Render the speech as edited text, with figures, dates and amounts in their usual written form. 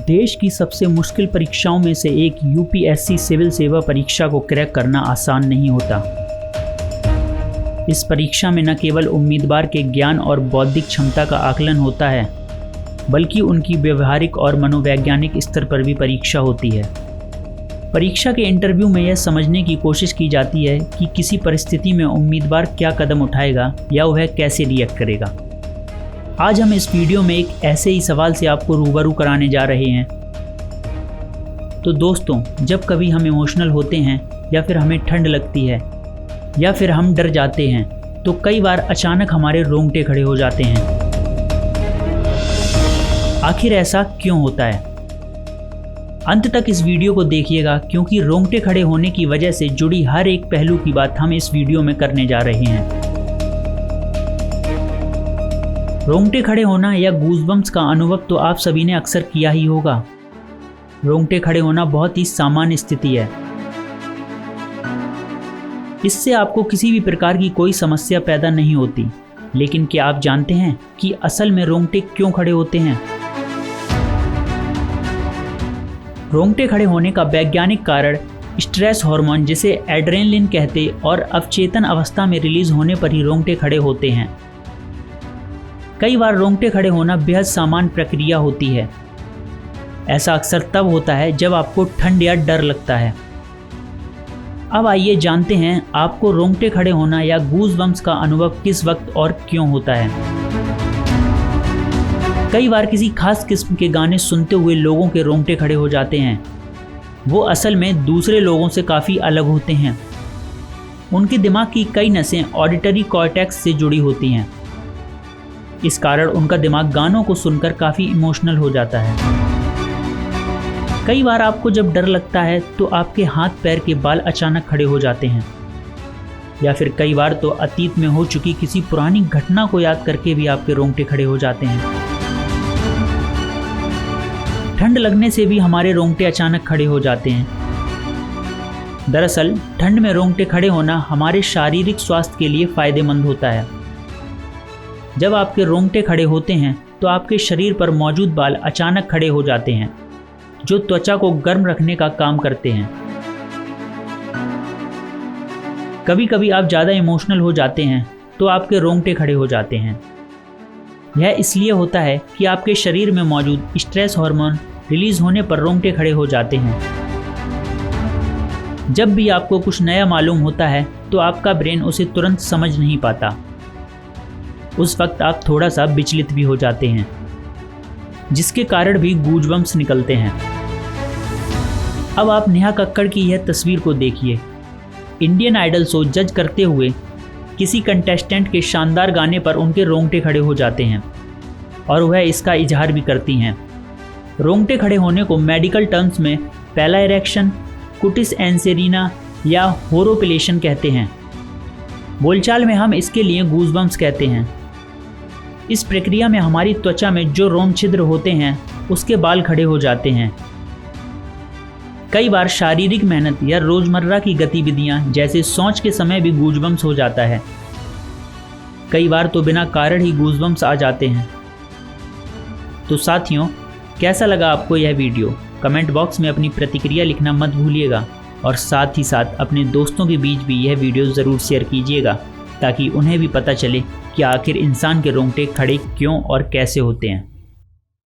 देश की सबसे मुश्किल परीक्षाओं में से एक यूपीएससी सिविल सेवा परीक्षा को क्रैक करना आसान नहीं होता। इस परीक्षा में न केवल उम्मीदवार के ज्ञान और बौद्धिक क्षमता का आकलन होता है, बल्कि उनकी व्यवहारिक और मनोवैज्ञानिक स्तर पर भी परीक्षा होती है। परीक्षा के इंटरव्यू में यह समझने की कोशिश की जाती है कि किसी परिस्थिति में उम्मीदवार क्या कदम उठाएगा या वह कैसे रिएक्ट करेगा। आज हम इस वीडियो में एक ऐसे ही सवाल से आपको रूबरू कराने जा रहे हैं। तो दोस्तों, जब कभी हम इमोशनल होते हैं या फिर हमें ठंड लगती है या फिर हम डर जाते हैं, तो कई बार अचानक हमारे रोंगटे खड़े हो जाते हैं। आखिर ऐसा क्यों होता है? अंत तक इस वीडियो को देखिएगा, क्योंकि रोंगटे खड़े होने की वजह से जुड़ी हर एक पहलू की बात हम इस वीडियो में करने जा रहे हैं। रोंगटे खड़े होना या गूज़बम्प्स का अनुभव तो आप सभी ने अक्सर किया ही होगा। रोंगटे खड़े होना बहुत ही सामान्य स्थिति है। इससे आपको किसी भी प्रकार की कोई समस्या पैदा नहीं होती। लेकिन क्या आप जानते हैं कि असल में रोंगटे क्यों खड़े होते हैं? रोंगटे खड़े होने का वैज्ञानिक कारण स्ट्रेस हार्मोन, जिसे एड्रेनलिन कहते, और अवचेतन अवस्था में रिलीज होने पर ही रोंगटे खड़े होते हैं। कई बार रोंगटे खड़े होना बेहद सामान्य प्रक्रिया होती है। ऐसा अक्सर तब होता है जब आपको ठंड या डर लगता है। अब आइए जानते हैं आपको रोंगटे खड़े होना या गूज़बम्प्स का अनुभव किस वक्त और क्यों होता है। कई बार किसी खास किस्म के गाने सुनते हुए लोगों के रोंगटे खड़े हो जाते हैं। वो असल में दूसरे लोगों से काफ़ी अलग होते हैं। उनके दिमाग की कई नसें ऑडिटरी कॉर्टेक्स से जुड़ी होती हैं। इस कारण उनका दिमाग गानों को सुनकर काफ़ी इमोशनल हो जाता है। कई बार आपको जब डर लगता है तो आपके हाथ पैर के बाल अचानक खड़े हो जाते हैं, या फिर कई बार तो अतीत में हो चुकी किसी पुरानी घटना को याद करके भी आपके रोंगटे खड़े हो जाते हैं। ठंड लगने से भी हमारे रोंगटे अचानक खड़े हो जाते हैं। दरअसल ठंड में रोंगटे खड़े होना हमारे शारीरिक स्वास्थ्य के लिए फायदेमंद होता है। जब आपके रोंगटे खड़े होते हैं तो आपके शरीर पर मौजूद बाल अचानक खड़े हो जाते हैं, जो त्वचा को गर्म रखने का काम करते हैं। कभी कभी आप ज़्यादा इमोशनल हो जाते हैं तो आपके रोंगटे खड़े हो जाते हैं। यह इसलिए होता है कि आपके शरीर में मौजूद स्ट्रेस हार्मोन रिलीज होने पर रोंगटे खड़े हो जाते हैं। जब भी आपको कुछ नया मालूम होता है तो आपका ब्रेन उसे तुरंत समझ नहीं पाता। उस वक्त आप थोड़ा सा विचलित भी हो जाते हैं, जिसके कारण भी गूज़बम्प्स निकलते हैं। अब आप नेहा कक्कड़ की यह तस्वीर को देखिए। इंडियन आइडल शो जज करते हुए किसी कंटेस्टेंट के शानदार गाने पर उनके रोंगटे खड़े हो जाते हैं और वह इसका इजहार भी करती हैं। रोंगटे खड़े होने को मेडिकल टर्म्स में पैला इरेक्शन, कुटिस एंसेरिना या होरोपिलेशन कहते हैं। बोलचाल में हम इसके लिए गूज़बम्प्स कहते हैं। इस प्रक्रिया में हमारी त्वचा में जो रोम छिद्र होते हैं उसके बाल खड़े हो जाते हैं। कई बार शारीरिक मेहनत या रोजमर्रा की गतिविधियां जैसे शौच के समय भी गूज़बम्प्स हो जाता है। कई बार तो बिना कारण ही गूज़बम्प्स आ जाते हैं। तो साथियों, कैसा लगा आपको यह वीडियो? कमेंट बॉक्स में अपनी प्रतिक्रिया लिखना मत भूलिएगा, और साथ ही साथ अपने दोस्तों के बीच भी यह वीडियो ज़रूर शेयर कीजिएगा, ताकि उन्हें भी पता चले कि आखिर इंसान के रोंगटे खड़े क्यों और कैसे होते हैं।